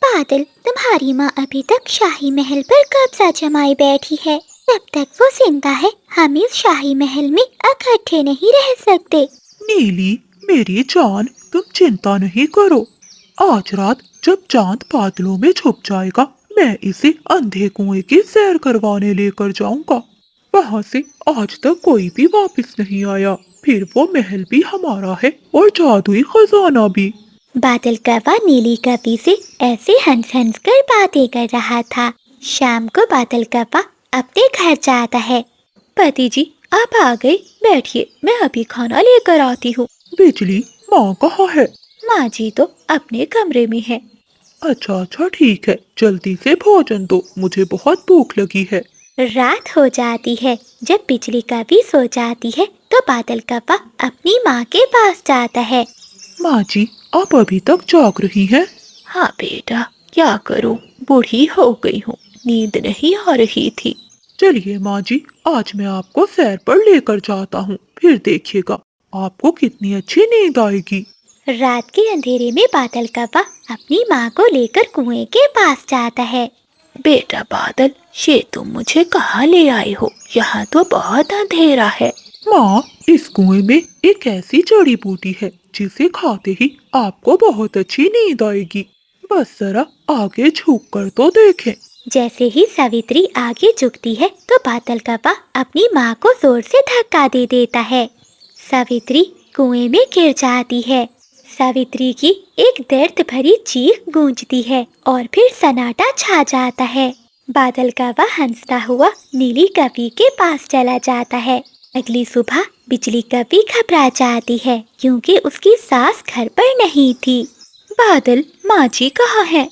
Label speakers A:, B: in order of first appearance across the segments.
A: बादल, तुम्हारी माँ अभी तक शाही महल पर कब्जा जमाए बैठी है। जब तक वो जिंदा है हम इस शाही महल में इकट्ठे नहीं रह सकते।
B: नीली, मेरी जान, तुम चिंता नहीं करो। आज रात जब चांद बादलों में छुप जाएगा, मैं इसे अंधे कुएं की सैर करवाने लेकर जाऊंगा। वहां से आज तक कोई भी वापस नहीं आया। फिर वो महल भी हमारा है और जादुई खजाना भी।
A: बादल कौवा नीली कवि से ऐसे हंस हंस कर बातें कर रहा था। शाम को बादल कौवा अपने घर जाता है। पति जी, आप आ गए, बैठिए, मैं अभी खाना लेकर आती हूँ।
B: बिजली, माँ कहाँ है?
A: माँ जी तो अपने कमरे में है।
B: अच्छा अच्छा, ठीक है, जल्दी से भोजन दो, मुझे बहुत भूख लगी है।
A: रात हो जाती है। जब बिजली कवि सो जाती है तो बादल कौवा अपनी माँ के पास जाता है।
B: माँ जी, आप अभी तक जाग रही हैं?
A: हाँ बेटा, क्या करूँ, बूढ़ी हो गई हूँ, नींद नहीं आ रही थी।
B: चलिए माँ जी, आज मैं आपको सैर पर लेकर जाता हूँ, फिर देखिएगा आपको कितनी अच्छी नींद आएगी।
A: रात के अंधेरे में बादल कौवा अपनी माँ को लेकर कुएं के पास जाता है। बेटा बादल, ये तुम मुझे कहाँ ले आए हो? यहाँ तो बहुत अंधेरा है।
B: माँ, इस कुएं में एक ऐसी जड़ी बूटी है जिसे खाते ही आपको बहुत अच्छी नींद आएगी। बस जरा आगे झुक कर तो देखें।
A: जैसे ही सावित्री आगे झुकती है तो बादल कौवा अपनी माँ को जोर से धक्का दे देता है। सावित्री कुएं में गिर जाती है। सावित्री की एक दर्द भरी चीख गूंजती है और फिर सन्नाटा छा जाता है। बादल कौवा हंसता हुआ नीली कवि के पास चला जाता है। अगली सुबह बिजली कवि घबरा जाती है क्योंकि उसकी सास घर पर नहीं थी। बादल, माँ जी कहाँ है?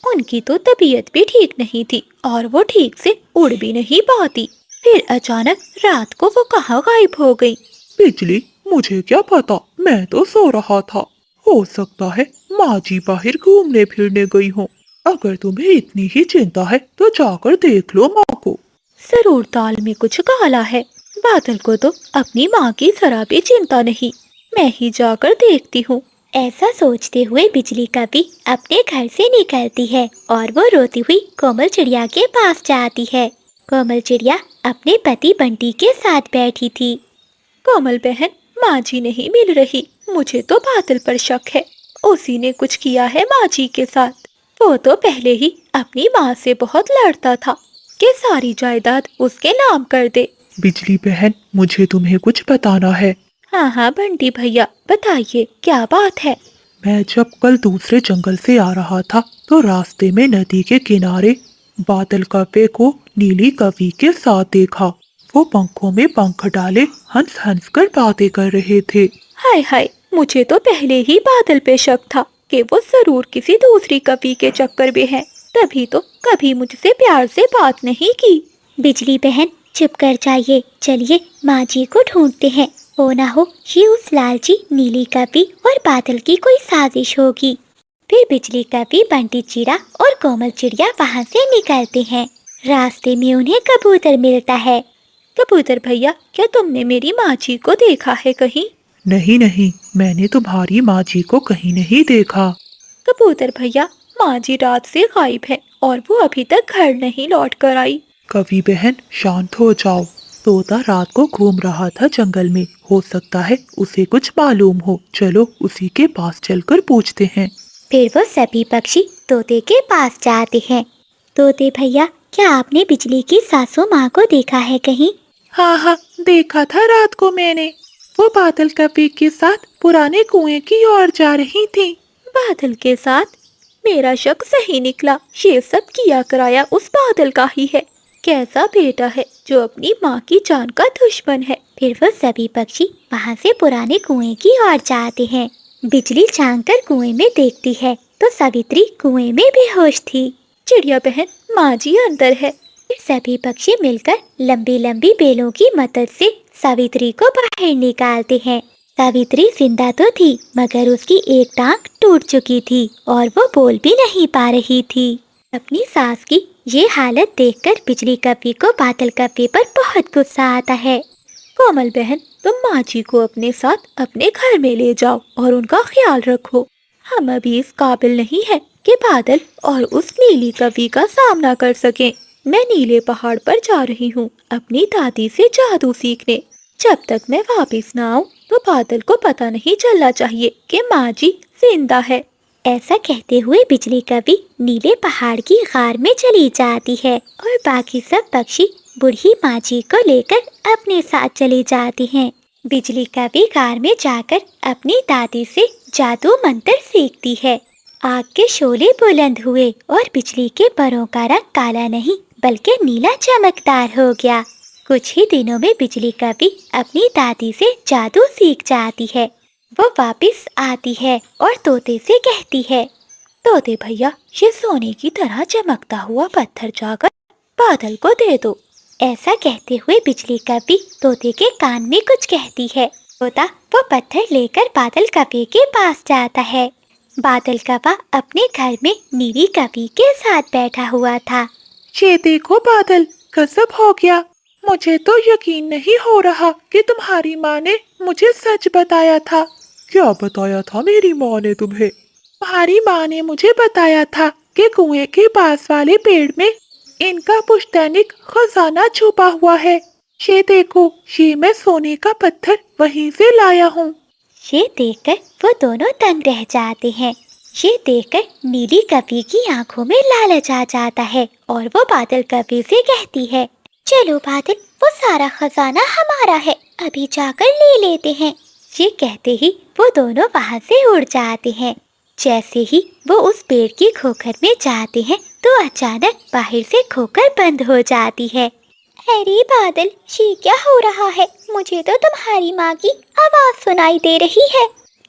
A: उनकी तो तबीयत भी ठीक नहीं थी और वो ठीक से उड़ भी नहीं पाती। फिर अचानक रात को वो कहाँ गायब हो गई?
B: बिजली, मुझे क्या पता, मैं तो सो रहा था। हो सकता है माँ जी बाहर घूमने फिरने गई हो। अगर तुम्हें इतनी ही चिंता है तो जाकर देख लो माँ को।
A: जरूर दाल में कुछ काला है। बादल को तो अपनी माँ की जरा भी चिंता नहीं। मैं ही जाकर देखती हूँ। ऐसा सोचते हुए बिजली कवि अपने घर से निकलती है और वो रोती हुई कोमल चिड़िया के पास जाती है। कोमल चिड़िया अपने पति बंटी के साथ बैठी थी। कोमल बहन, माँ जी नहीं मिल रही। मुझे तो बादल पर शक है, उसी ने कुछ किया है माँ जी के साथ। वो तो पहले ही अपनी माँ से बहुत लड़ता था कि सारी जायदाद उसके नाम कर दे।
B: बिजली बहन, मुझे तुम्हें कुछ बताना है।
A: हाँ हाँ बंटी भैया, बताइए क्या बात है।
B: मैं जब कल दूसरे जंगल से आ रहा था तो रास्ते में नदी के किनारे बादल कव्वे को नीली कवि के साथ देखा। वो पंखों में पंख डाले हंस हंस कर बातें कर रहे थे।
A: हाय हाय, मुझे तो पहले ही बादल पे शक था कि वो जरूर किसी दूसरी कवि के चक्कर में है। तभी तो कभी मुझसे प्यार से बात नहीं की। बिजली बहन, चुप कर जाइए, चलिए माँ जी को ढूंढते हैं। हो ना हो ये उस लालची नीली कवि और बादल की कोई साजिश होगी। फिर बिजली कवि, बंटी चिड़ा और कोमल चिड़िया वहाँ से निकलते हैं। रास्ते में उन्हें कबूतर मिलता है। कबूतर भैया, क्या तुमने मेरी माँ जी को देखा है कहीं?
B: नहीं नहीं, मैंने तुम्हारी माँ जी को कहीं नहीं देखा।
A: कबूतर भैया, माँ जी रात से गायब है और वो अभी तक घर नहीं लौट कर आई।
B: कवि बहन, शांत हो जाओ। तोता रात को घूम रहा था जंगल में, हो सकता है उसे कुछ मालूम हो। चलो उसी के पास चलकर पूछते हैं।
A: फिर वो सभी पक्षी तोते के पास जाते हैं। तोते भैया, क्या आपने बिजली की सासू माँ को देखा है कहीं?
B: हाँ हाँ, देखा था रात को मैंने। वो बादल कव्वे के साथ पुराने कुएं की ओर जा रही थी।
A: बादल के साथ? मेरा शक सही निकला, ये सब किया कराया उस बादल का ही है। कैसा बेटा है जो अपनी माँ की जान का दुश्मन है। फिर वो सभी पक्षी वहाँ से पुराने कुएं की ओर जाते हैं। बिजली झांक कर कुएं में देखती है तो सावित्री कुएं में बेहोश थी। चिड़िया बहन, माँ जी अंदर है। फिर सभी पक्षी मिलकर लंबी लंबी बेलों की मदद से सावित्री को बाहर निकालते हैं। सावित्री जिंदा तो थी मगर उसकी एक टांग टूट चुकी थी और वो बोल भी नहीं पा रही थी। अपनी सास की ये हालत देखकर बिजली कवि को बादल कव्वे पर बहुत गुस्सा आता है। कोमल बहन, तुम माँ जी को अपने साथ अपने घर में ले जाओ और उनका ख्याल रखो। हम अभी इस काबिल नहीं है कि बादल और उस नीली कवि का सामना कर सकें। मैं नीले पहाड़ पर जा रही हूँ अपनी दादी से जादू सीखने। जब तक मैं वापस ना आऊँ तो बादल को पता नहीं चलना चाहिए कि माँ जी जिंदा है। ऐसा कहते हुए बिजली कवि नीले पहाड़ की गार में चली जाती है और बाकी सब पक्षी बूढ़ी माँ जी को लेकर अपने साथ चले जाते हैं। बिजली कवि गार में जाकर अपनी दादी से जादू मंत्र सीखती है। आग के शोले बुलंद हुए और बिजली के परों का रंग काला नहीं बल्कि नीला चमकदार हो गया। कुछ ही दिनों में बिजली कवि अपनी दादी से जादू सीख जाती है। वो वापस आती है और तोते से कहती है, तोते भैया, ये सोने की तरह चमकता हुआ पत्थर जाकर बादल को दे दो। ऐसा कहते हुए बिजली कवि तोते के कान में कुछ कहती है। तोता वो पत्थर लेकर बादल कवि के पास जाता है। बादल कवा अपने घर में नीली कवि के साथ बैठा हुआ था।
B: ये देखो बादल, गजब हो गया। मुझे तो यकीन नहीं हो रहा कि तुम्हारी माँ ने मुझे सच बताया था। क्या बताया था मेरी माँ ने तुम्हें? तुम्हारी माँ ने मुझे बताया था कि कुएं के पास वाले पेड़ में इनका पुश्तैनिक खजाना छुपा हुआ है। ये देखो, ये मैं सोने का पत्थर वहीं से लाया हूँ।
A: ये देखकर वो दोनों दंग रह जाते हैं। ये देखकर नीली कवि की आंखों में लालच आ जाता है और वो बादल कवि से कहती है, चलो बादल, वो सारा खजाना हमारा है, अभी जाकर ले लेते हैं। ये कहते ही वो दोनों वहाँ से उड़ जाते हैं। जैसे ही वो उस पेड़ की खोखर में जाते हैं तो अचानक बाहर से खोखर बंद हो जाती है। अरे बादल, ये क्या हो रहा है? मुझे तो तुम्हारी माँ की आवाज सुनाई दे रही है।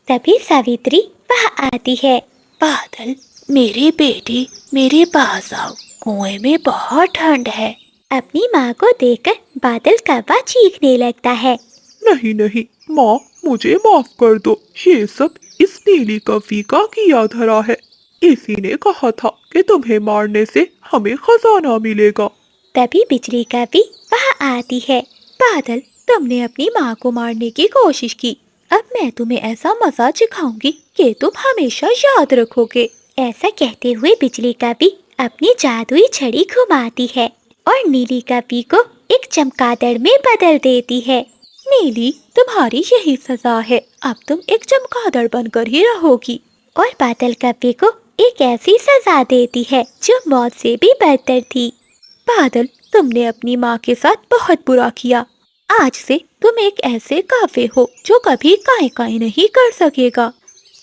A: तभी सावित्री वहाँ आती है।
B: बादल, मेरे बेटी, मेरे पास आओ, कुएं में बहुत ठंड है।
A: अपनी माँ को देखकर बादल कौवा चीखने लगता है।
B: नहीं नहीं माँ, मुझे माफ कर दो। ये सब इस नीली कवि का किया धरा है। इसी ने कहा था कि तुम्हें मारने से हमें खजाना मिलेगा।
A: तभी बिजली कवि वहाँ आती है। बादल, तुमने अपनी माँ को मारने की कोशिश की। अब मैं तुम्हें ऐसा मजा सिखाऊंगी कि तुम हमेशा याद रखोगे। ऐसा कहते हुए बिजली कवि अपनी जादुई छड़ी घुमाती है और नीली कवि को एक चमगादड़ में बदल देती है। नीली, तुम्हारी यही सजा है। अब तुम एक चमगादड़ बनकर ही रहोगी। और बादल कवि को एक ऐसी सजा देती है जो मौत से भी बदतर थी। बादल, तुमने अपनी माँ के साथ बहुत बुरा किया। आज से तुम एक ऐसे काफे हो जो कभी काई काई नहीं कर सकेगा।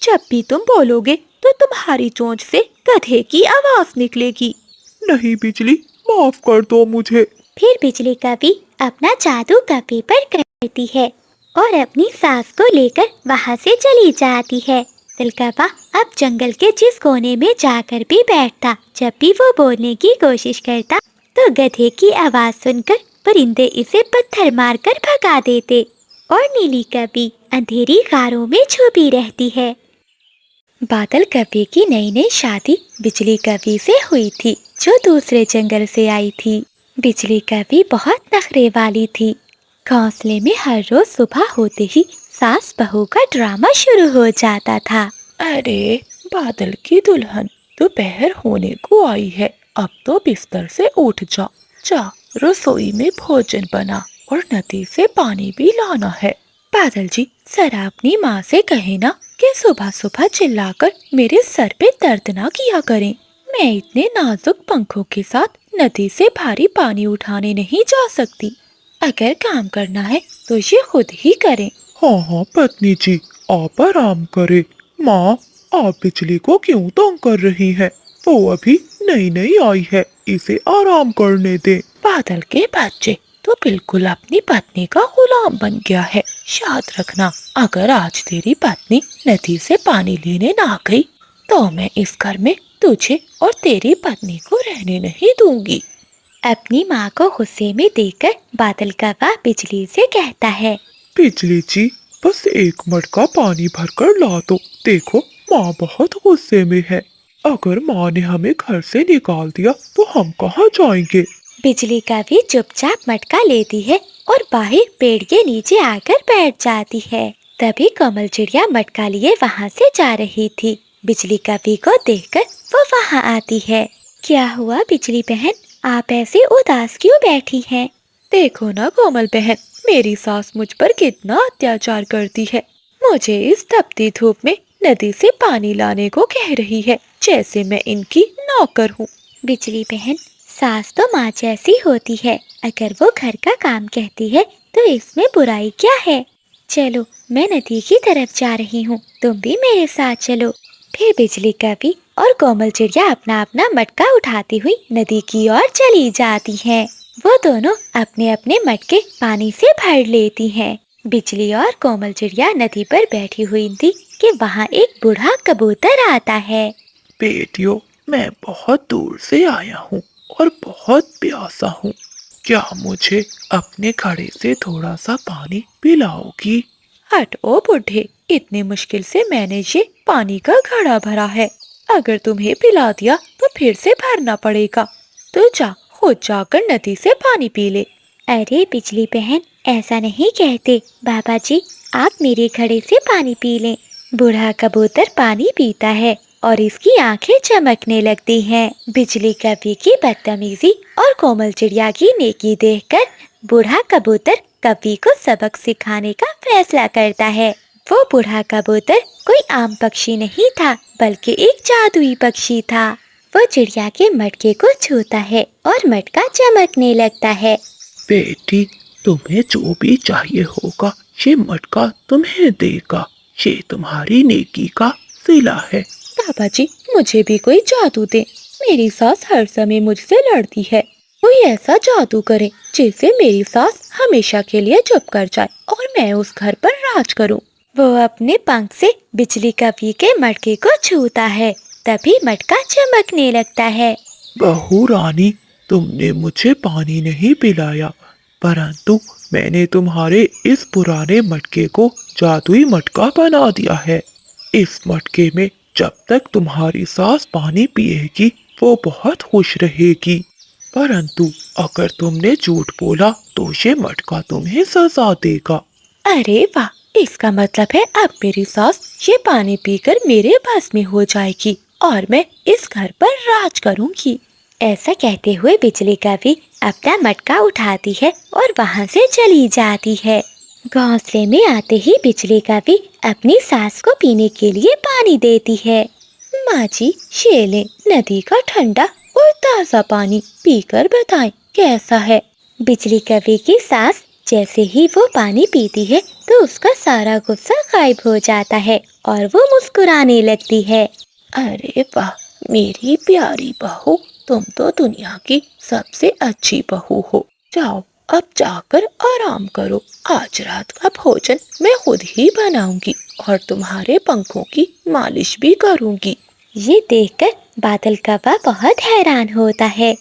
A: जब भी तुम बोलोगे तो तुम्हारी चोंच से गधे की आवाज निकलेगी।
B: नहीं बिजली, माफ कर दो मुझे।
A: फिर बिजली कवि अपना जादू कवि पर करती है और अपनी सास को लेकर वहाँ से चली जाती है। तिलकवा अब जंगल के जिस कोने में जाकर भी बैठता, जब भी वो बोलने की कोशिश करता तो गधे की आवाज सुनकर परिंदे इसे पत्थर मारकर भगा देते और नीली कवि अंधेरी गारों में छुपी रहती है। बादल कवि की नई नई शादी बिजली कवि से हुई थी, जो दूसरे जंगल से आई थी। बिजली कवि बहुत नखरे वाली थी। घोंसले में हर रोज सुबह होते ही सास बहू का ड्रामा शुरू हो जाता था।
B: अरे बादल की दुल्हन, दोपहर होने को आई है। अब तो बिस्तर से उठ जा। जा रसोई में भोजन बना और नदी से पानी भी लाना है।
A: बादल जी, जरा अपनी माँ से कहे ना कि सुबह सुबह चिल्लाकर मेरे सर पे दर्द ना किया करें। मैं इतने नाजुक पंखों के साथ नदी से भारी पानी उठाने नहीं जा सकती। अगर काम करना है तो ये खुद ही करें।
B: हाँ हाँ पत्नी जी, आप आराम करें। माँ, आप बिजली को क्यों तंग कर रही हैं? वो अभी नई नई आई है, इसे आराम करने दे।
A: बादल के बच्चे, तो बिल्कुल अपनी पत्नी का गुलाम बन गया है। याद रखना, अगर आज तेरी पत्नी नदी से पानी लेने ना गई तो मैं इस घर में तुझे और तेरी पत्नी को रहने नहीं दूंगी। अपनी माँ को गुस्से में देखकर बादल कौवा बिजली से कहता है,
B: बिजली जी, बस एक मटका पानी भरकर ला दो। देखो, माँ बहुत गुस्से में है। अगर माँ ने हमें घर से निकाल दिया तो हम कहाँ जाएंगे?
A: बिजली कवि चुपचाप मटका लेती है और बाहर पेड़ के नीचे आकर बैठ जाती है। तभी कमल चिड़िया मटका लिए वहाँ से जा रही थी। बिजली कवि को देखकर वो वो वहाँ आती है। क्या हुआ बिजली बहन, आप ऐसे उदास क्यों बैठी हैं?
C: देखो ना कोमल बहन, मेरी सास मुझ पर कितना अत्याचार करती है। मुझे इस तपती धूप में नदी से पानी लाने को कह रही है, जैसे मैं इनकी नौकर हूँ।
A: बिजली बहन, सास तो माँ जैसी होती है। अगर वो घर का काम कहती है तो इसमें बुराई क्या है? चलो, मैं नदी की तरफ जा रही हूँ, तुम भी मेरे साथ चलो। फिर बिजली कवि और कोमल चिड़िया अपना अपना मटका उठाती हुई नदी की ओर चली जाती हैं। वो दोनों अपने अपने मटके पानी से भर लेती हैं। बिजली और कोमल चिड़िया नदी पर बैठी हुई थी कि वहाँ एक बूढ़ा कबूतर आता है।
B: बेटियों, मैं बहुत दूर से आया हूँ और बहुत प्यासा हूँ। क्या मुझे अपने घड़े से थोड़ा सा पानी पिलाओगी?
C: हट ओ बुढ़े, इतनी मुश्किल से मैंने ये पानी का घड़ा भरा है। अगर तुम्हें पिला दिया तो फिर से भरना पड़ेगा। तो जा, खुद जाकर नदी से पानी पी ले।
A: अरे बिजली बहन, ऐसा नहीं कहते। बाबा जी, आप मेरे घड़े से पानी पी लें। बूढ़ा कबूतर पानी पीता है और इसकी आंखें चमकने लगती हैं। बिजली कवि की बदतमीजी और कोमल चिड़िया की नेकी देखकर बूढ़ा कबूतर कवि को सबक सिखाने का फैसला करता है। वो बूढ़ा कबूतर कोई आम पक्षी नहीं था, बल्कि एक जादुई पक्षी था। वो चिड़िया के मटके को छूता है और मटका चमकने लगता है।
B: बेटी, तुम्हें जो भी चाहिए होगा ये मटका तुम्हें देगा। ये तुम्हारी नेकी का सिला है।
C: पापा जी, मुझे भी कोई जादू दे। मेरी सास हर समय मुझसे लड़ती है। कोई ऐसा जादू करे जिससे मेरी सास हमेशा के लिए चुप कर जाए और मैं उस घर पर राज करूं।
A: वो अपने पंख से बिजली कवि के मटके को छूता है, तभी मटका चमकने लगता है।
B: बहू रानी, तुमने मुझे पानी नहीं पिलाया, परंतु मैंने तुम्हारे इस पुराने मटके को जादुई मटका बना दिया है। इस मटके में जब तक तुम्हारी सास पानी पिएगी वो बहुत खुश रहेगी, परंतु अगर तुमने झूठ बोला तो ये मटका तुम्हें सजा देगा।
C: अरे वाह, इसका मतलब है अब मेरी सास ये पानी पीकर मेरे बस में हो जाएगी और मैं इस घर पर राज करूंगी।
A: ऐसा कहते हुए बिजली कवि अपना मटका उठाती है और वहाँ से चली जाती है। घोंसले में आते ही बिजली कवि अपनी सास को पीने के लिए पानी देती है।
C: माँ जी, ये लें नदी का ठंडा और ताज़ा पानी, पीकर बताएं कैसा है।
A: बिजली कवि की सास जैसे ही वो पानी पीती है तो उसका सारा गुस्सा गायब हो जाता है और वो मुस्कुराने लगती है।
C: अरे वाह, मेरी प्यारी बहू, तुम तो दुनिया की सबसे अच्छी बहू हो। जाओ, अब जाकर आराम करो। आज रात का भोजन मैं खुद ही बनाऊंगी और तुम्हारे पंखों की मालिश भी करूंगी।
A: ये देखकर बादल कौवा बहुत हैरान होता है।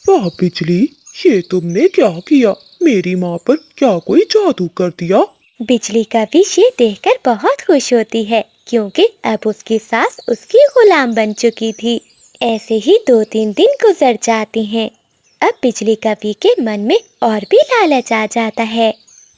B: वाह बिजली, ये तुमने क्या किया? मेरी माँ पर क्या कोई जादू कर दिया?
A: बिजली कवि ये देखकर बहुत खुश होती है, क्योंकि अब उसकी सास उसकी गुलाम बन चुकी थी। ऐसे ही 2-3 दिन गुजर जाते हैं। अब बिजली कवि के मन में और भी लालच आ जाता है।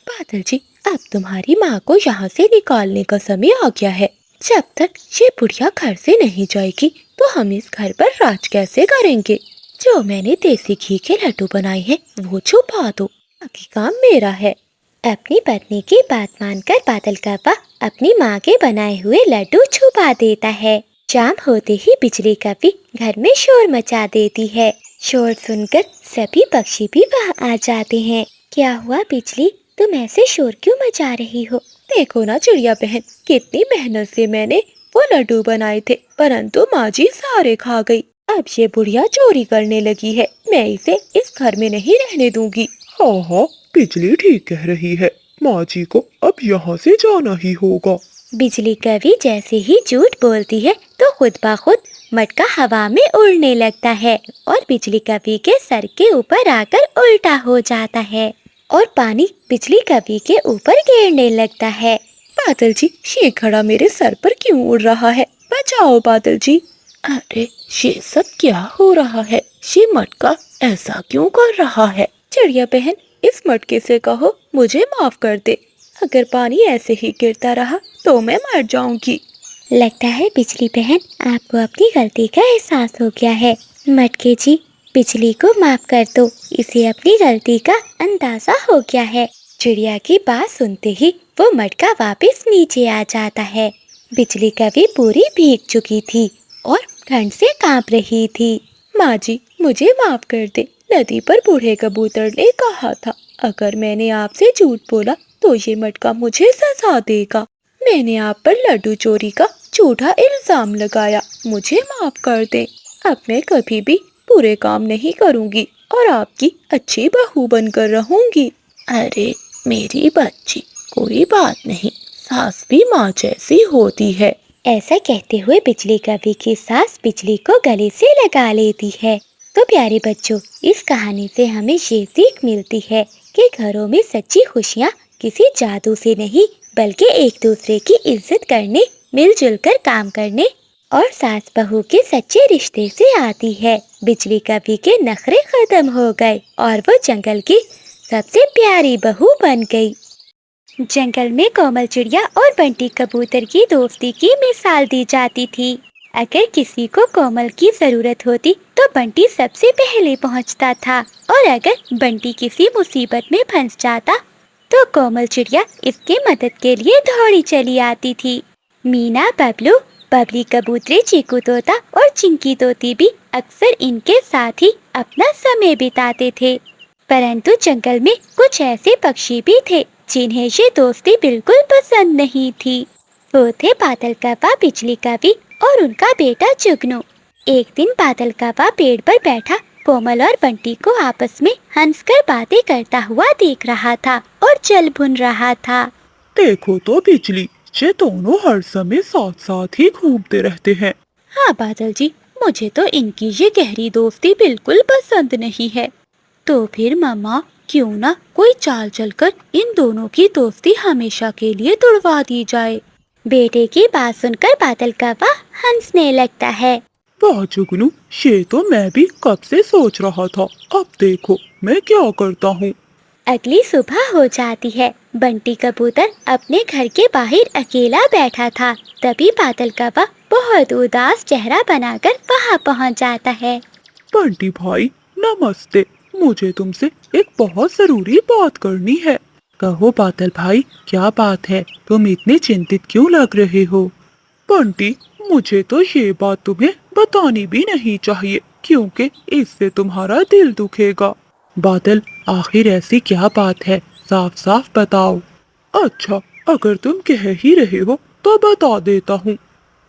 C: बादल जी, अब तुम्हारी माँ को यहाँ से निकालने का समय आ गया है। जब तक ये बुढ़िया घर से नहीं जाएगी तो हम इस घर पर राज कैसे करेंगे। जो मैंने देसी घी के लड्डू बनाए हैं वो छुपा दो, बाकी काम मेरा है।
A: अपनी पत्नी की बात मानकर बादल कौवा अपनी माँ के बनाए हुए लड्डू छुपा देता है। शाम होते ही बिजली कवि घर में शोर मचा देती है। शोर सुनकर सभी पक्षी भी वहाँ आ जाते हैं। क्या हुआ बिजली, तुम ऐसे शोर क्यों मचा रही हो?
C: देखो ना चिड़िया बहन, कितनी मेहनत से मैंने वो लड्डू बनाए थे, परंतु माँ जी सारे खा गई। अब ये बुढ़िया चोरी करने लगी है, मैं इसे इस घर में नहीं रहने दूंगी।
B: हाँ हाँ, बिजली ठीक कह रही है। माँ जी को अब यहाँ से जाना ही होगा।
A: बिजली कवि जैसे ही झूठ बोलती है तो खुद ब खुद मटका हवा में उड़ने लगता है और बिजली कवि के सर के ऊपर आकर उल्टा हो जाता है और पानी बिजली कवि के ऊपर गिरने लगता है।
C: बादल जी, ये घड़ा मेरे सर पर क्यों उड़ रहा है? बचाओ बादल जी। अरे ये सब क्या हो रहा है? ये मटका ऐसा क्यों कर रहा है? चिड़िया बहन, इस मटके से कहो मुझे माफ कर दे। अगर पानी ऐसे ही गिरता रहा तो मैं मर जाऊंगी।
A: लगता है बिजली बहन आपको अपनी गलती का एहसास हो गया है। मटके जी, बिजली को माफ कर दो, इसे अपनी गलती का अंदाजा हो गया है। चिड़िया की बात सुनते ही वो मटका वापस नीचे आ जाता है। बिजली कभी पूरी भीग चुकी थी और ठंड से कांप रही थी।
C: माँ जी, मुझे माफ कर दे। नदी पर बूढ़े कबूतर ने कहा था, अगर मैंने आपसे झूठ बोला तो ये मटका मुझे सजा देगा। मैंने आप पर लड्डू चोरी का झूठा इल्जाम लगाया, मुझे माफ कर दे। अब मैं कभी भी बुरे काम नहीं करूँगी और आपकी अच्छी बहू बनकर रहूँगी। अरे मेरी बच्ची, कोई बात नहीं, सास भी माँ जैसी होती है।
A: ऐसा कहते हुए बिजली कवि की सास बिजली को गले से लगा लेती है। तो प्यारे बच्चों, इस कहानी से हमें ये सीख मिलती है कि घरों में सच्ची खुशियाँ किसी जादू से नहीं बल्कि एक दूसरे की इज्जत करने, मिलजुल कर काम करने और सास बहू के सच्चे रिश्ते से आती है। बिजली कवि के नखरे खत्म हो गए और वो जंगल की सबसे प्यारी बहू बन गई। जंगल में कोमल चिड़िया और बंटी कबूतर की दोस्ती की मिसाल दी जाती थी। अगर किसी को कोमल की जरूरत होती तो बंटी सबसे पहले पहुंचता था और अगर बंटी किसी मुसीबत में फंस जाता तो कोमल चिड़िया इसके मदद के लिए दौड़ी चली आती थी। मीना, बबलू, बबली कबूतरी, चीकू तोता और चिंकी तोती भी अक्सर इनके साथ ही अपना समय बिताते थे। परंतु जंगल में कुछ ऐसे पक्षी भी थे जिन्हें ये दोस्ती बिल्कुल पसंद नहीं थी। वो थे बादल कौवा, बिजली कवि और उनका बेटा जुगनू। एक दिन बादल कौवा पेड़ पर बैठा कोमल और बंटी को आपस में हंसकर बातें करता हुआ देख रहा था और जल भुन रहा था।
B: देखो तो बिजली, ये दोनों हर समय साथ साथ ही घूमते रहते हैं।
C: हाँ बादल जी, मुझे तो इनकी ये गहरी दोस्ती बिल्कुल पसंद नहीं है। तो फिर मम्मा, क्यों ना कोई चाल चलकर इन दोनों की दोस्ती हमेशा के लिए तोड़वा दी जाए।
A: बेटे की बात सुनकर बादल कौवा हंसने लगता है।
B: वाह जुगनू, ये तो मैं भी कब से सोच रहा था। अब देखो मैं क्या करता हूँ।
A: अगली सुबह हो जाती है। बंटी कबूतर अपने घर के बाहर अकेला बैठा था। तभी बादल कौवा बहुत उदास चेहरा बनाकर वहाँ पहुँच जाता है।
B: बंटी भाई नमस्ते, मुझे तुमसे एक बहुत जरूरी बात करनी है। कहो बादल भाई, क्या बात है? तुम इतने चिंतित क्यों लग रहे हो? बंटी, मुझे तो ये बात तुम्हें बतानी भी नहीं चाहिए क्योंकि इससे तुम्हारा दिल दुखेगा। बादल, आखिर ऐसी क्या बात है? साफ साफ बताओ। अच्छा, अगर तुम कह ही रहे हो तो बता देता हूँ।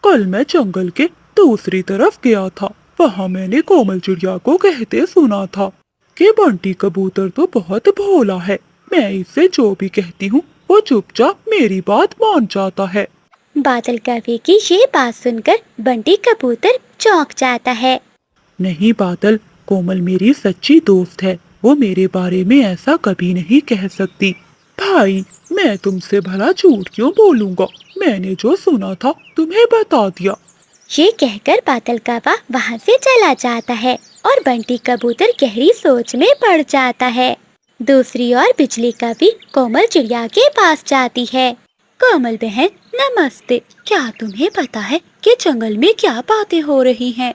B: कल मैं जंगल के दूसरी तरफ गया था। वहाँ मैंने कोमल चिड़िया को कहते सुना था कि बंटी कबूतर तो बहुत भोला है। मैं इससे जो भी कहती हूँ वो चुपचाप मेरी बात मान जाता है।
A: बादल कौवे की ये बात सुनकर बंटी कबूतर चौंक जाता है।
B: नहीं बादल, कोमल मेरी सच्ची दोस्त है। वो मेरे बारे में ऐसा कभी नहीं कह सकती। भाई, मैं तुमसे भला झूठ क्यों बोलूँगा? मैंने जो सुना था तुम्हें बता दिया।
A: ये कहकर बादल कौवा वहाँ से चला जाता है और बंटी कबूतर गहरी सोच में पड़ जाता है। दूसरी ओर बिजली कवि कोमल चिड़िया के पास जाती है।
C: कोमल बहन नमस्ते, क्या तुम्हें पता है कि जंगल में क्या बातें हो रही हैं?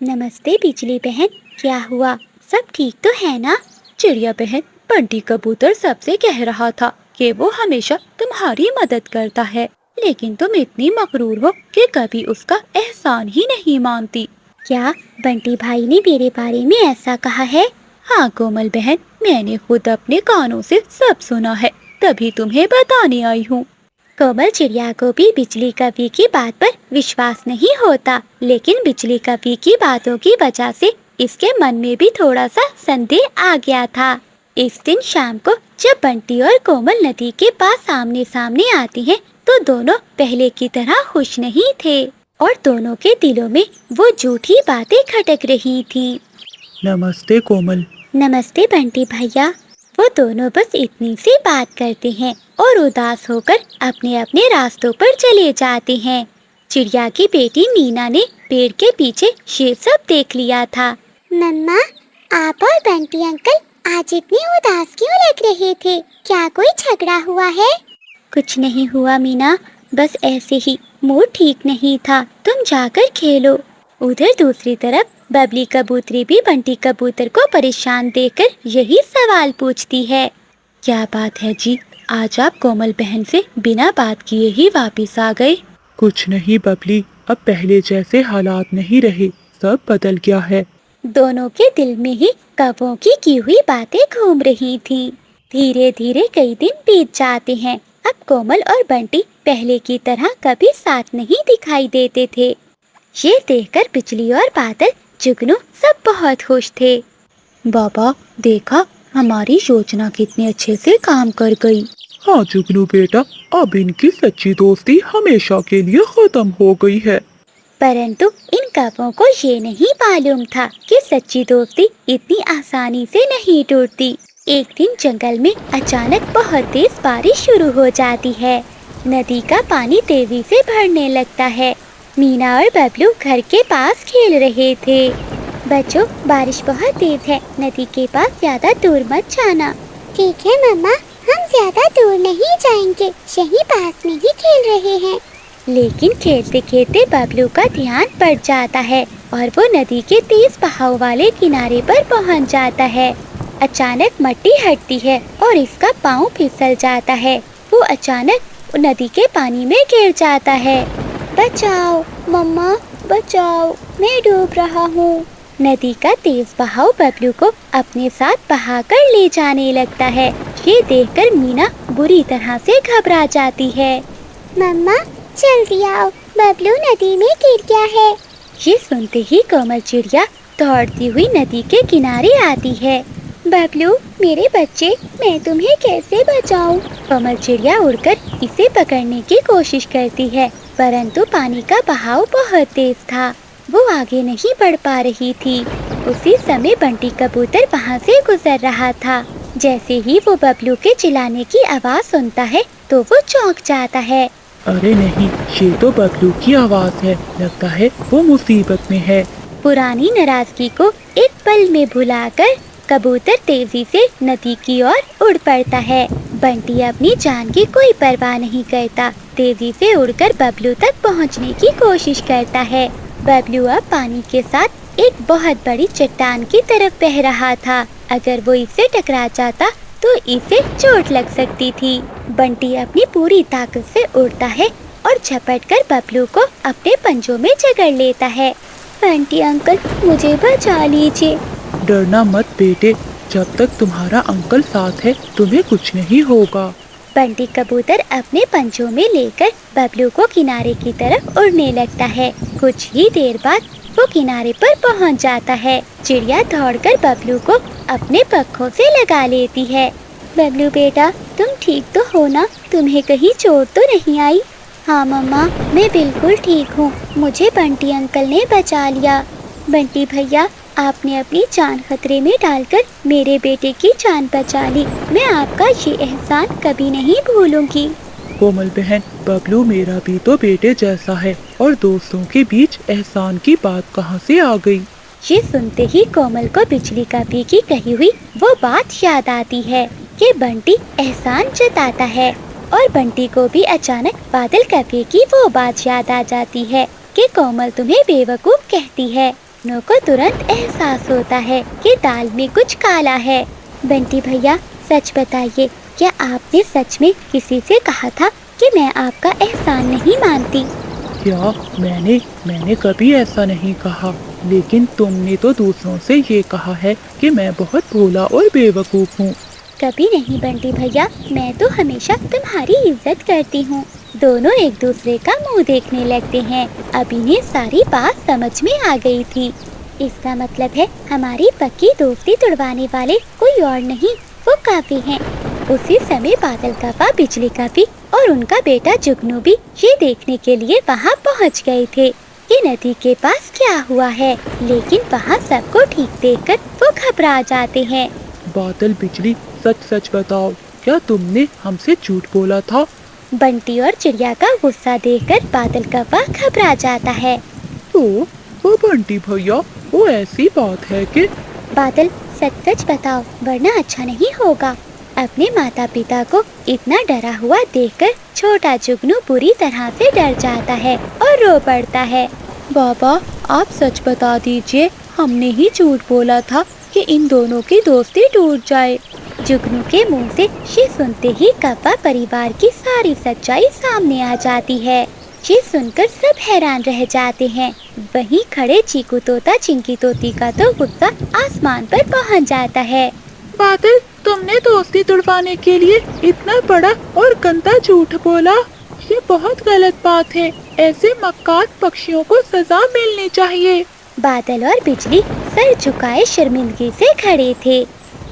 A: नमस्ते बिजली बहन, क्या हुआ? सब ठीक तो है ना?
C: चिड़िया बहन, बंटी कबूतर सबसे कह रहा था कि वो हमेशा तुम्हारी मदद करता है, लेकिन तुम इतनी मकरूर हो कि कभी उसका एहसान ही नहीं मानती।
A: क्या बंटी भाई ने मेरे बारे में ऐसा कहा है?
C: हाँ कोमल बहन, मैंने खुद अपने कानों से सब सुना है, तभी तुम्हें बताने आई हूँ।
A: कोमल चिड़िया को भी बिजली कवि की बात पर विश्वास नहीं होता, लेकिन बिजली कवि की बातों की वजह से इसके मन में भी थोड़ा सा संदेह आ गया था। इस दिन शाम को जब बंटी और कोमल नदी के पास आमने सामने आती हैं, तो दोनों पहले की तरह खुश नहीं थे और दोनों के दिलों में वो झूठी बातें खटक रही थी।
B: नमस्ते कोमल।
A: नमस्ते बंटी भैया। वो दोनों बस इतनी सी बात करते हैं और उदास होकर अपने अपने रास्तों पर चले जाते हैं। चिड़िया की बेटी मीना ने पेड़ के पीछे ये सब देख लिया था।
D: मम्मा, आप और बंटी अंकल आज इतने उदास क्यों लग रहे थे? क्या कोई झगड़ा हुआ है?
A: कुछ नहीं हुआ मीना, बस ऐसे ही, मूड ठीक नहीं था, तुम जाकर खेलो। उधर दूसरी तरफ बबली कबूतरी भी बंटी कबूतर को परेशान देखकर यही सवाल पूछती है। क्या बात है जी, आज आप कोमल बहन से बिना बात किए ही वापस आ गए?
B: कुछ नहीं बबली, अब पहले जैसे हालात नहीं रहे, सब बदल गया है।
A: दोनों के दिल में ही कबों की हुई बातें घूम रही थीं। धीरे धीरे कई दिन बीत जाते हैं। अब कोमल और बंटी पहले की तरह कभी साथ नहीं दिखाई देते थे। ये देखकर बिजली और बादल, जुगनू सब बहुत खुश थे। बाबा, देखा हमारी योजना कितने अच्छे से काम कर गई।
B: हाँ जुगनू बेटा, अब इनकी सच्ची दोस्ती हमेशा के लिए खत्म हो गई है।
A: परंतु इन कबों को ये नहीं मालूम था कि सच्ची दोस्ती इतनी आसानी से नहीं टूटती। एक दिन जंगल में अचानक बहुत तेज बारिश शुरू हो जाती है। नदी का पानी तेजी से भरने लगता है। मीना और बबलू घर के पास खेल रहे थे। बच्चों, बारिश बहुत तेज है, नदी के पास ज्यादा दूर मत जाना।
D: ठीक है मम्मा, हम ज्यादा दूर नहीं जाएंगे, यहीं पास में ही खेल रहे हैं।
A: लेकिन खेलते खेलते बबलू का ध्यान पड़ जाता है और वो नदी के तेज बहाव वाले किनारे पर पहुंच जाता है। अचानक मिट्टी हटती है और इसका पाँव फिसल जाता है। वो अचानक नदी के पानी में गिर जाता है। बचाओ मम्मा, बचाओ, मैं डूब रहा हूँ। नदी का तेज बहाव बबलू को अपने साथ बहाकर ले जाने लगता है। ये देखकर मीना बुरी तरह से घबरा जाती है।
D: मम्मा जल्दी आओ, बबलू नदी में गिर गया है।
A: ये सुनते ही कोमल चिड़िया दौड़ती हुई नदी के किनारे आती है। बबलू मेरे बच्चे, मैं तुम्हें कैसे बचाऊं? कोमल चिड़िया उड़कर इसे पकड़ने की कोशिश करती है, परंतु पानी का बहाव बहुत तेज था। वो आगे नहीं बढ़ पा रही थी। उसी समय बंटी कबूतर वहाँ से गुजर रहा था। जैसे ही वो बबलू के चिल्लाने की आवाज़ सुनता है तो वो चौंक जाता है।
B: अरे नहीं, ये तो बबलू की आवाज़ है, लगता है वो मुसीबत में है।
A: पुरानी नाराजगी को एक पल में भुलाकर कबूतर तेजी से नदी की ओर उड़ पड़ता है। बंटी अपनी जान की कोई परवाह नहीं करता, तेजी से उड़कर बबलू तक पहुंचने की कोशिश करता है। बबलू अब पानी के साथ एक बहुत बड़ी चट्टान की तरफ बह रहा था। अगर वो इससे टकरा जाता तो इसे चोट लग सकती थी। बंटी अपनी पूरी ताकत से उड़ता है और झपटकर बबलू को अपने पंजों में जकड़ लेता है। बंटी अंकल, मुझे बचा लीजिए।
B: डरना मत बेटे, जब तक तुम्हारा अंकल साथ है तुम्हें कुछ नहीं होगा।
A: बंटी कबूतर अपने पंजों में लेकर बबलू को किनारे की तरफ उड़ने लगता है। कुछ ही देर बाद वो किनारे पर पहुंच जाता है। चिड़िया दौड़कर बबलू को अपने पंखों से लगा लेती है। बबलू बेटा, तुम ठीक तो हो ना? तुम्हें कहीं चोट तो नहीं आई? हाँ मम्मा, मैं बिल्कुल ठीक हूँ, मुझे बंटी अंकल ने बचा लिया। बंटी भैया, आपने अपनी जान खतरे में डालकर मेरे बेटे की जान बचा ली। मैं आपका ये एहसान कभी नहीं भूलूंगी।
B: कोमल बहन, बबलू मेरा भी तो बेटे जैसा है और दोस्तों के बीच एहसान की बात कहाँ से आ गई?
A: ये सुनते ही कोमल को बिजली कपी की कही हुई वो बात याद आती है कि बंटी एहसान जताता है। और बंटी को भी अचानक बादल कपी की वो बात याद आ जाती है कि कोमल तुम्हें बेवकूफ कहती है। दोनों को तुरंत एहसास होता है कि दाल में कुछ काला है। बंटी भैया, सच बताइए, क्या आपने सच में किसी से कहा था कि मैं आपका एहसान नहीं मानती?
B: क्या मैंने कभी ऐसा नहीं कहा, लेकिन तुमने तो दूसरों से ये कहा है कि मैं बहुत भोला और बेवकूफ़ हूँ।
A: कभी नहीं बंटी भैया, मैं तो हमेशा तुम्हारी इज्जत करती हूँ। दोनों एक दूसरे का मुंह देखने लगते हैं। अब इन्हें सारी बात समझ में आ गई थी। इसका मतलब है हमारी पक्की दोस्ती तोड़वाने वाले कोई और नहीं, वो काफी हैं। उसी समय बादल काफा, बिजली काफी और उनका बेटा जुगनू भी ये देखने के लिए वहाँ पहुँच गए थे कि नदी के पास क्या हुआ है। लेकिन वहाँ सबको ठीक देखकर वो घबरा जाते हैं।
B: बादल, बिजली, सच सच बताओ, क्या तुमने हमसे झूठ बोला था?
A: बंटी और चिड़िया का गुस्सा देखकर बादल काफा घबरा जाता है।
B: तो वो बंटी भैया, वो ऐसी बात है कि
A: बादल, सच सच बताओ वरना अच्छा नहीं होगा। अपने माता पिता को इतना डरा हुआ देखकर छोटा जुगनू बुरी तरह से डर जाता है और रो पड़ता है।
C: बाबा, आप सच बता दीजिए, हमने ही झूठ बोला था कि इन दोनों की दोस्ती टूट जाए।
A: जुगनू के मुंह से ये सुनते ही कौवा परिवार की सारी सच्चाई सामने आ जाती है। ये सुनकर सब हैरान रह जाते हैं। वहीं खड़े चीकू तोता चिंकी तोती का तो गुस्सा आसमान पर पहुंच जाता है।
B: बादल, तुमने दोस्ती तुड़वाने के लिए इतना बड़ा और गंदा झूठ बोला। ये बहुत गलत बात है। ऐसे मक्कार पक्षियों को सजा मिलनी चाहिए।
A: बादल और बिजली सर झुकाए शर्मिंदगी से खड़े थे।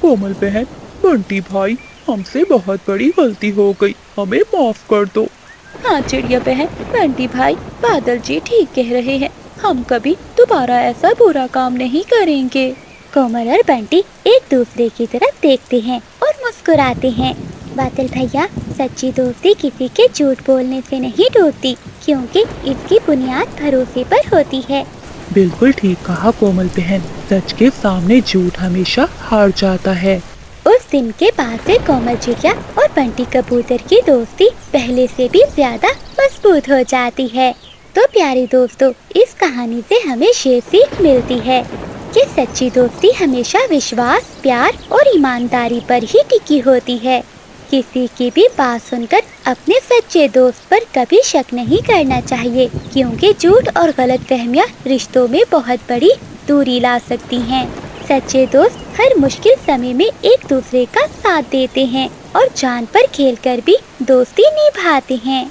B: कोमल बहन, बंटी भाई, हमसे बहुत बड़ी गलती हो गई, हमें माफ कर दो।
C: हाँ चिड़िया बहन, बंटी भाई, बादल जी ठीक कह रहे हैं। हम कभी दोबारा ऐसा बुरा काम नहीं करेंगे।
A: कोमल और बंटी एक दूसरे की तरफ देखते हैं और मुस्कुराते हैं। बादल भैया, सच्ची दोस्ती किसी के झूठ बोलने से नहीं टूटती, क्योंकि इसकी बुनियाद भरोसे पर होती है।
B: बिल्कुल ठीक कहा कोमल बहन, सच के सामने झूठ हमेशा हार जाता है।
A: उस दिन के बाद से कोमल चिड़िया और बंटी कबूतर की दोस्ती पहले से भी ज्यादा मजबूत हो जाती है। तो प्यारे दोस्तों, इस कहानी से हमें ये सीख मिलती है कि सच्ची दोस्ती हमेशा विश्वास, प्यार और ईमानदारी पर ही टिकी होती है। किसी की भी बात सुनकर अपने सच्चे दोस्त पर कभी शक नहीं करना चाहिए, क्योंकि झूठ और गलतफहमियां रिश्तों में बहुत बड़ी दूरी ला सकती हैं। सच्चे दोस्त हर मुश्किल समय में एक दूसरे का साथ देते हैं और जान पर खेलकर भी दोस्ती निभाते हैं।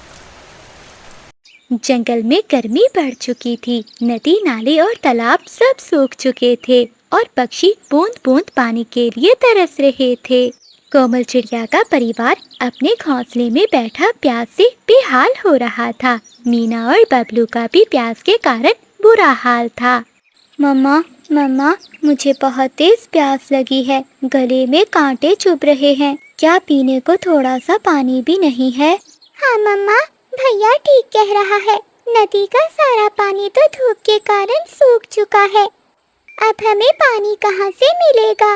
A: जंगल में गर्मी बढ़ चुकी थी। नदी, नाले और तालाब सब सूख चुके थे और पक्षी बूंद बूंद पानी के लिए तरस रहे थे। कोमल चिड़िया का परिवार अपने घोंसले में बैठा प्यास से बेहाल हो रहा था। मीना और बबलू का भी प्यास के कारण बुरा हाल था। मम्मा, मम्मा, मुझे बहुत तेज प्यास लगी है। गले में कांटे चुभ रहे हैं। क्या पीने को थोड़ा सा पानी भी नहीं है?
D: हाँ मम्मा, भैया ठीक कह रहा है। नदी का सारा पानी तो धूप के कारण सूख चुका है। अब हमें पानी कहाँ से मिलेगा?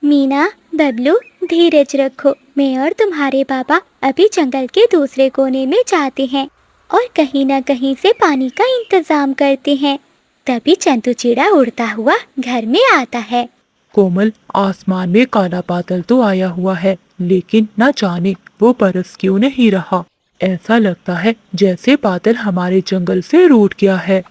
A: मीना, बबलू, धीरज रखो। मैं और तुम्हारे पापा अभी जंगल के दूसरे कोने में जाते हैं और कहीं न कहीं से पानी का इंतजाम करते हैं। तभी चंदू चिड़ा उड़ता हुआ घर में आता है।
B: कोमल, आसमान में काला बादल तो आया हुआ है, लेकिन न जाने वो बरस क्यों नहीं रहा। ऐसा लगता है जैसे बादल हमारे जंगल से रूठ गया है।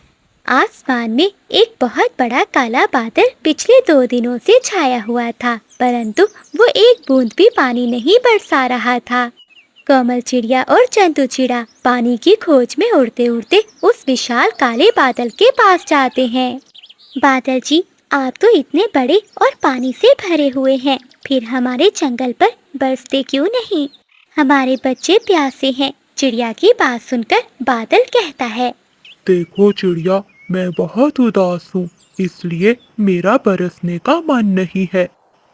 A: आसमान में एक बहुत बड़ा काला बादल पिछले 2 दिनों से छाया हुआ था, परंतु वो एक बूंद भी पानी नहीं बरसा रहा था। कोमल चिड़िया और चंदू चिड़ा पानी की खोज में उड़ते उड़ते उस विशाल काले बादल के पास जाते हैं। बादल जी, आप तो इतने बड़े और पानी से भरे हुए हैं, फिर हमारे जंगल पर बरसते क्यों नहीं? हमारे बच्चे प्यासे हैं। चिड़िया की बात सुनकर बादल कहता है,
B: देखो चिड़िया, मैं बहुत उदास हूँ, इसलिए मेरा बरसने का मन नहीं है।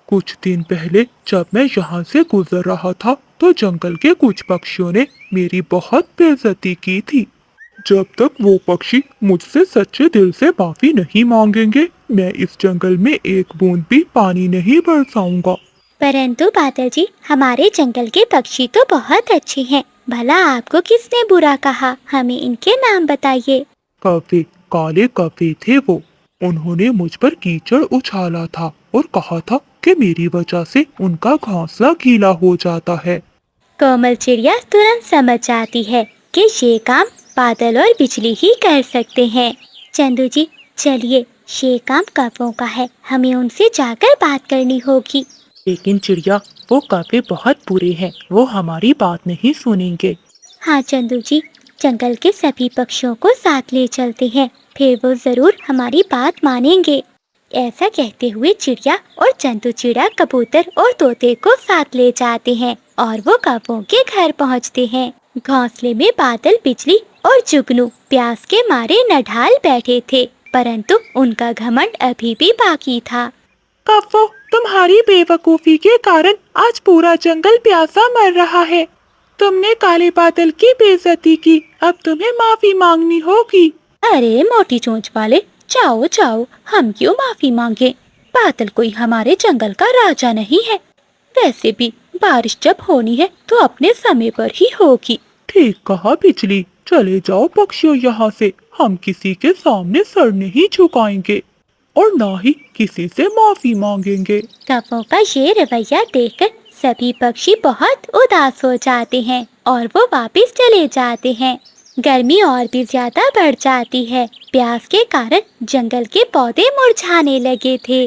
B: कुछ दिन पहले जब मैं यहाँ से गुजर रहा था तो जंगल के कुछ पक्षियों ने मेरी बहुत बेइज्जती की थी। जब तक वो पक्षी मुझसे सच्चे दिल से माफी नहीं मांगेंगे, मैं इस जंगल में एक बूंद भी पानी नहीं बरसाऊंगा।
A: परंतु बादल जी, हमारे जंगल के पक्षी तो बहुत अच्छे हैं। भला आपको किसने बुरा कहा? हमें इनके नाम बताइए।
B: कौवे, काले कौवे थे वो। उन्होंने मुझ पर कीचड़ उछाला था और कहा था कि मेरी वजह से उनका घोंसला गीला हो जाता है।
A: कोमल चिड़िया तुरंत समझ जाती है कि ये काम बादल और बिजली ही कर सकते हैं। चंदू जी, चलिए, ये काम कौवों का है, हमें उनसे जाकर बात करनी होगी।
B: लेकिन चिड़िया, वो कौवे बहुत बुरे हैं, वो हमारी बात नहीं सुनेंगे।
A: हाँ चंदू जी, जंगल के सभी पक्षियों को साथ ले चलते हैं, फिर वो जरूर हमारी बात मानेंगे। ऐसा कहते हुए चिड़िया और चंदू चिड़ा कबूतर और तोते को साथ ले जाते हैं और वो कौवों के घर पहुंचते हैं। घोंसले में बादल, बिजली और जुगनू प्यास के मारे नढाल बैठे थे, परंतु उनका घमंड अभी भी बाकी था।
B: कौवों, तुम्हारी बेवकूफी के कारण आज पूरा जंगल प्यासा मर रहा है। तुमने काले बादल की बेइज्जती की, अब तुम्हें माफी मांगनी होगी।
C: अरे मोटी चोंच वाले, जाओ जाओ, हम क्यों माफी मांगे? बादल कोई हमारे जंगल का राजा नहीं है। वैसे भी बारिश जब होनी है तो अपने समय पर ही होगी।
B: ठीक कहा बिजली। चले जाओ पक्षियों यहाँ से। हम किसी के सामने सर नहीं झुकाएंगे और ना ही किसी से माफी मांगेंगे।
A: कौवों का ये रवैया देखकर सभी पक्षी बहुत उदास हो जाते हैं और वो वापस चले जाते हैं। गर्मी और भी ज्यादा बढ़ जाती है। प्यास के कारण जंगल के पौधे मुरझाने लगे थे।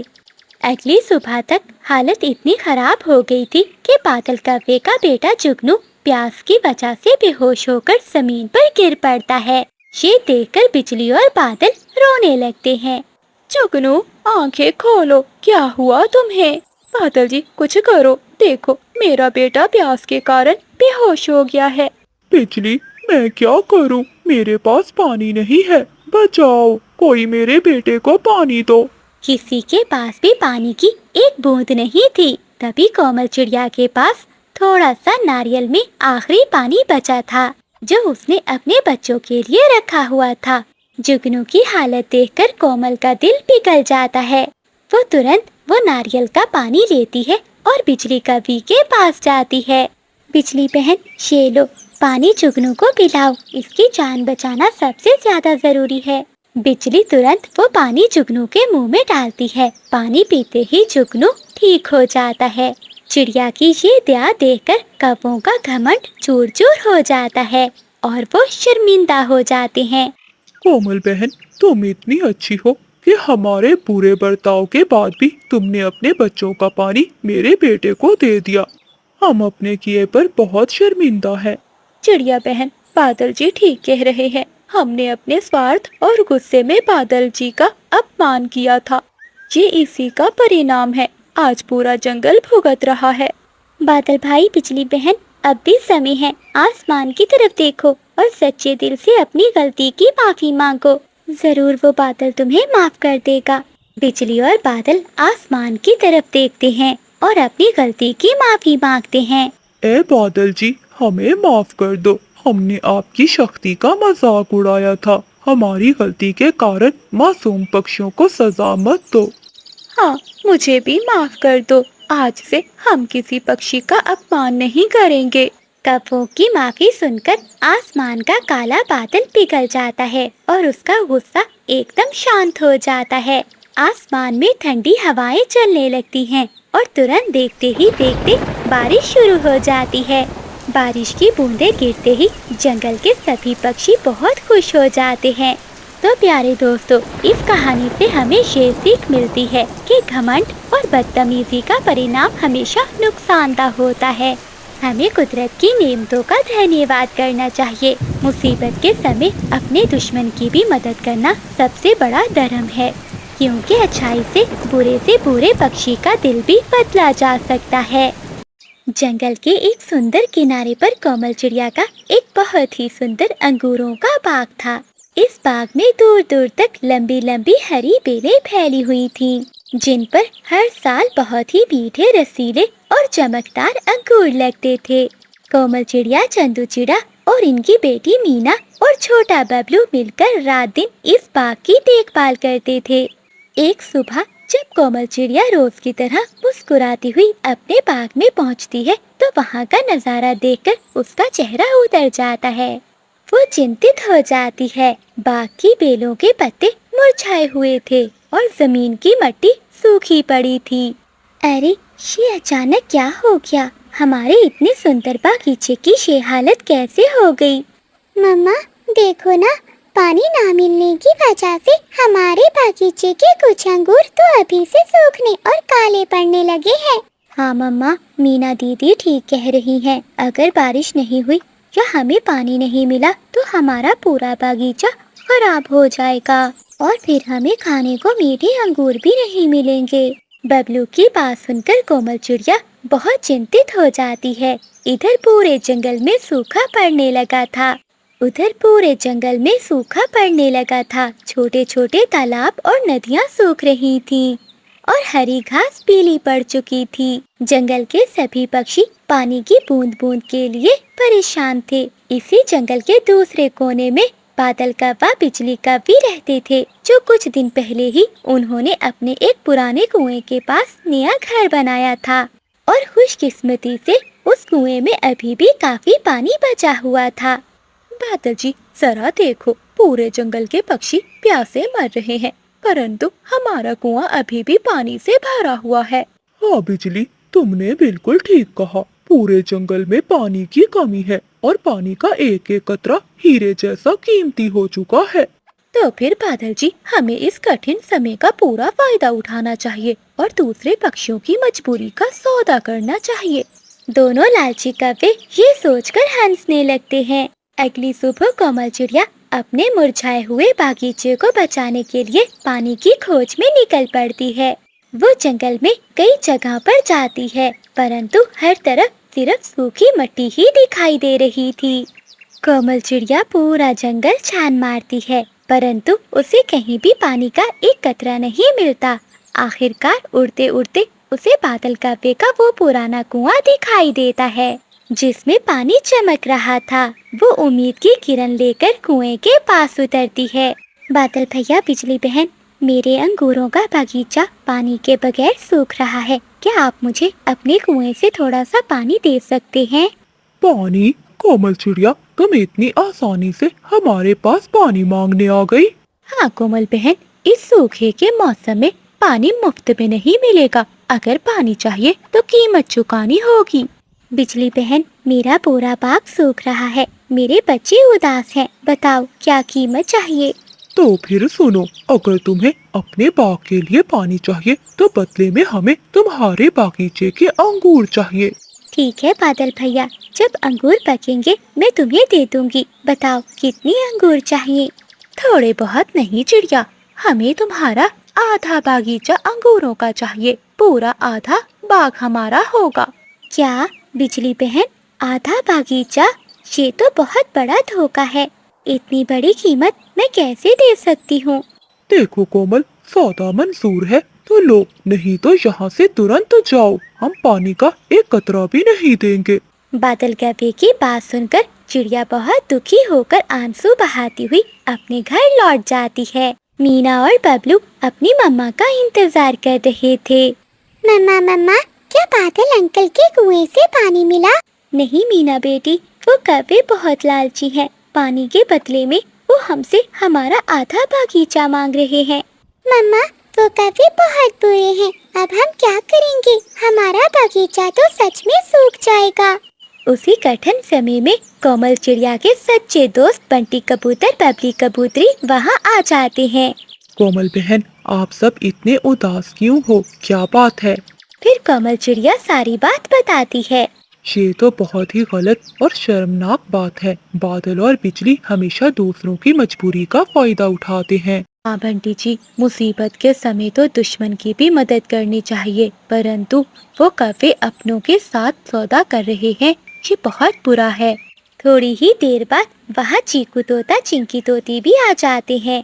A: अगली सुबह तक हालत इतनी खराब हो गई थी कि बादल कौवे का बेटा जुगनू प्यास की वजह से बेहोश होकर जमीन पर गिर पड़ता है। ये देखकर बिजली और बादल रोने लगते हैं। जुगनू, आंखें खोलो, क्या हुआ तुम्हें? बादल जी, कुछ करो, देखो मेरा बेटा प्यास के कारण बेहोश हो गया है।
B: बिजली, मैं क्या करूं? मेरे पास पानी नहीं है। बचाओ, कोई मेरे बेटे को पानी दो।
A: किसी के पास भी पानी की एक बूंद नहीं थी। तभी कोमल चिड़िया के पास थोड़ा सा नारियल में आखिरी पानी बचा था, जो उसने अपने बच्चों के लिए रखा हुआ था। जुगनू की हालत देखकर कोमल का दिल पिघल जाता है। वो तुरंत वो नारियल का पानी लेती है और बिजली कवि के पास जाती है। बिजली बहन, ये लो, पानी जुगनू को पिलाओ, इसकी जान बचाना सबसे ज्यादा जरूरी है। बिजली तुरंत वो पानी जुगनू के मुंह में डालती है। पानी पीते ही जुगनू ठीक हो जाता है। चिड़िया की ये दया देखकर कौवों का घमंड चूर चूर हो जाता है और वो शर्मिंदा हो जाते हैं।
B: कोमल बहन, तुम इतनी अच्छी हो कि हमारे बुरे बर्ताव के बाद भी तुमने अपने बच्चों का पानी मेरे बेटे को दे दिया। हम अपने किए पर बहुत शर्मिंदा है।
A: चिड़िया बहन, बादल जी ठीक कह रहे हैं। हमने अपने स्वार्थ और गुस्से में बादल जी का अपमान किया था। ये इसी का परिणाम है। आज पूरा जंगल भुगत रहा है। बादल भाई, बिजली बहन, अब भी समय है। आसमान की तरफ देखो और सच्चे दिल से अपनी गलती की माफी मांगो। जरूर वो बादल तुम्हें माफ कर देगा। बिजली और बादल आसमान की तरफ देखते हैं और अपनी गलती की माफी मांगते हैं।
B: ए बादल जी, हमें माफ कर दो। हमने आपकी शक्ति का मजाक उड़ाया था। हमारी गलती के कारण मासूम पक्षियों को सजा मत दो।
A: हाँ, मुझे भी माफ कर दो। आज से हम किसी पक्षी का अपमान नहीं करेंगे। कौवों की माफी सुनकर आसमान का काला बादल पिघल जाता है और उसका गुस्सा एकदम शांत हो जाता है। आसमान में ठंडी हवाएं चलने लगती हैं और तुरंत देखते ही देखते बारिश शुरू हो जाती है। बारिश की बूंदें गिरते ही जंगल के सभी पक्षी बहुत खुश हो जाते हैं। तो प्यारे दोस्तों, इस कहानी से हमें ये सीख मिलती है कि घमंड और बदतमीजी का परिणाम हमेशा नुकसानदायक होता है। हमें कुदरत की नेमतों का धन्यवाद करना चाहिए। मुसीबत के समय अपने दुश्मन की भी मदद करना सबसे बड़ा धर्म है, क्योंकि अच्छाई से बुरे पक्षी का दिल भी बदला जा सकता है। जंगल के एक सुंदर किनारे पर कोमल चिड़िया का एक बहुत ही सुंदर अंगूरों का बाग था। इस बाग में दूर दूर तक लंबी लंबी हरी बेलें फैली हुई थीं, जिन पर हर साल बहुत ही मीठे, रसीले और चमकदार अंगूर लगते थे। कोमल चिड़िया, चंदू चिड़ा और इनकी बेटी मीना और छोटा बबलू मिलकर रात दिन इस बाग की देखभाल करते थे। एक सुबह जब कोमल चिड़िया रोज की तरह मुस्कुराती हुई अपने बाग में पहुंचती है, तो वहां का नजारा देखकर उसका चेहरा उतर जाता है। वो चिंतित हो जाती है। बाग की बेलों के पत्ते मुरझाए हुए थे और जमीन की मिट्टी सूखी पड़ी थी। अरे, ये अचानक क्या हो गया? हमारे इतने सुंदर बागीचे की ये हालत कैसे हो गई?
D: मम्मा, देखो ना, पानी ना मिलने की वजह से हमारे बागीचे के कुछ अंगूर तो अभी से सूखने और काले पड़ने लगे हैं।
A: हाँ मम्मा, मीना दीदी ठीक कह रही हैं। अगर बारिश नहीं हुई या हमें पानी नहीं मिला तो हमारा पूरा बागीचा खराब हो जाएगा और फिर हमें खाने को मीठे अंगूर भी नहीं मिलेंगे। बबलू की बात सुनकर कोमल चिड़िया बहुत चिंतित हो जाती है। इधर पूरे जंगल में सूखा पड़ने लगा था। छोटे छोटे तालाब और नदियां सूख रही थीं और हरी घास पीली पड़ चुकी थी। जंगल के सभी पक्षी पानी की बूंद बूंद के लिए परेशान थे। इसी जंगल के दूसरे कोने में बादल कौवा, बिजली कवि रहते थे, जो कुछ दिन पहले ही उन्होंने अपने एक पुराने कुएं के पास नया घर बनाया था और खुशकिस्मती से उस कुएं में अभी भी काफी पानी बचा हुआ था।
C: बादल जी, जरा देखो, पूरे जंगल के पक्षी प्यासे मर रहे हैं, परंतु हमारा कुआं अभी भी पानी से भरा हुआ है।
B: हाँ बिजली, तुमने बिल्कुल ठीक कहा। पूरे जंगल में पानी की कमी है और पानी का एक एक कतरा हीरे जैसा कीमती हो चुका है।
C: तो फिर बादल जी, हमें इस कठिन समय का पूरा फायदा उठाना चाहिए और दूसरे पक्षियों की मजबूरी का सौदा करना चाहिए।
A: दोनों लालची कौवे ये सोचकर हंसने लगते हैं। अगली सुबह कोमल चिड़िया अपने मुरझाए हुए बागीचे को बचाने के लिए पानी की खोज में निकल पड़ती है। वो जंगल में कई जगह पर जाती है, परंतु हर तरफ सिर्फ सूखी मिट्टी ही दिखाई दे रही थी। कोमल चिड़िया पूरा जंगल छान मारती है, परंतु उसे कहीं भी पानी का एक कतरा नहीं मिलता। आखिरकार उड़ते उड़ते उसे बादल कौवे का वो पुराना कुआं दिखाई देता है, जिसमें पानी चमक रहा था। वो उम्मीद की किरण लेकर कुएं के पास उतरती है। बादल भैया, बिजली बहन, मेरे अंगूरों का बगीचा पानी के बगैर सूख रहा है। क्या आप मुझे अपने कुएं से थोड़ा सा पानी दे सकते हैं?
B: पानी? कोमल चिड़िया, तुम इतनी आसानी से हमारे पास पानी मांगने आ गई?
C: हाँ कोमल बहन, इस सूखे के मौसम में पानी मुफ्त में नहीं मिलेगा। अगर पानी चाहिए तो कीमत चुकानी होगी।
A: बिजली बहन, मेरा पूरा बाग सूख रहा है, मेरे बच्चे उदास हैं, बताओ क्या कीमत चाहिए?
B: तो फिर सुनो, अगर तुम्हें अपने बाग के लिए पानी चाहिए तो बदले में हमें तुम्हारे बागीचे के अंगूर चाहिए।
A: ठीक है बादल भैया, जब अंगूर पकेंगे मैं तुम्हें दे दूंगी। बताओ कितनी अंगूर चाहिए?
C: थोड़े बहुत नहीं चिड़िया, हमें तुम्हारा आधा बागीचा अंगूरों का चाहिए। पूरा आधा बाग हमारा होगा।
A: क्या बिजली बहन, आधा बागीचा? ये तो बहुत बड़ा धोखा है। इतनी बड़ी कीमत मैं कैसे दे सकती हूँ?
B: देखो कोमल, सौदा मंजूर है तो लो, नहीं तो यहाँ से तुरंत जाओ। हम पानी का एक कतरा भी नहीं देंगे।
A: बादल कौवे की बात सुनकर चिड़िया बहुत दुखी होकर आंसू बहाती हुई अपने घर लौट जाती है। मीना और बबलू अपनी मम्मा का इंतजार कर रहे थे।
D: मम्मा मम्मा, क्या बादल अंकल के कुएं से पानी मिला?
A: नहीं मीना बेटी, वो कौवे बहुत लालची हैं। पानी के बदले में वो हमसे हमारा आधा बागीचा मांग रहे हैं।
D: मम्मा, वो कौवे बहुत बुरे हैं। अब हम क्या करेंगे? हमारा बागीचा तो सच में सूख जाएगा।
A: उसी कठिन समय में कोमल चिड़िया के सच्चे दोस्त बंटी कबूतर, बबली कबूतरी वहाँ आ जाते हैं।
B: कोमल बहन, आप सब इतने उदास क्यों हो? क्या बात है?
A: फिर कोमल चिड़िया सारी बात बताती है।
B: ये तो बहुत ही गलत और शर्मनाक बात है। बादल और बिजली हमेशा दूसरों की मजबूरी का फायदा उठाते हैं।
C: हाँ बंटी जी, मुसीबत के समय तो दुश्मन की भी मदद करनी चाहिए, परंतु वो कौवे अपनों के साथ सौदा कर रहे हैं। ये बहुत बुरा है।
A: थोड़ी ही देर बाद वहाँ चीकू तोता, चिंकी तोती भी आ जाते हैं।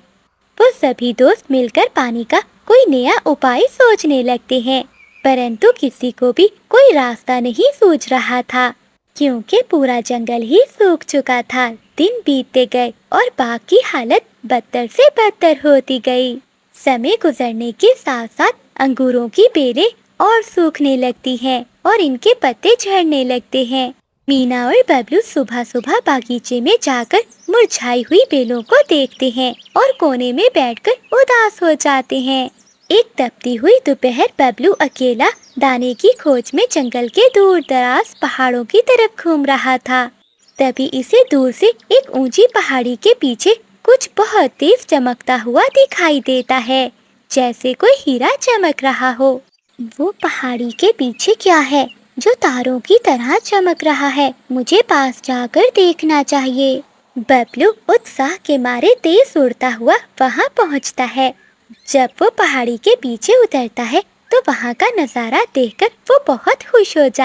A: वो सभी दोस्त मिलकर पानी का कोई नया उपाय सोचने लगते हैं, परंतु किसी को भी कोई रास्ता नहीं सूझ रहा था, क्योंकि पूरा जंगल ही सूख चुका था। दिन बीतते गए और बाग की हालत बदतर से बदतर होती गई। समय गुजरने के साथ साथ अंगूरों की बेलें और सूखने लगती हैं और इनके पत्ते झड़ने लगते हैं। मीना और बबलू सुबह सुबह बागीचे में जाकर मुरझाई हुई बेलों को देखते हैं और कोने में बैठकर उदास हो जाते हैं। एक तपती हुई दोपहर बबलू अकेला दाने की खोज में जंगल के दूर दराज पहाड़ों की तरफ घूम रहा था। तभी इसे दूर से एक ऊंची पहाड़ी के पीछे कुछ बहुत तेज चमकता हुआ दिखाई देता है, जैसे कोई हीरा चमक रहा हो। वो पहाड़ी के पीछे क्या है जो तारों की तरह चमक रहा है? मुझे पास जाकर देखना चाहिए। बबलू उत्साह के मारे तेज उड़ता हुआ वहाँ पहुँचता है। जब वो पहाड़ी के पीछे उतरता है तो वहाँ का नज़ारा देखकर वो बहुत खुश हो जाता है।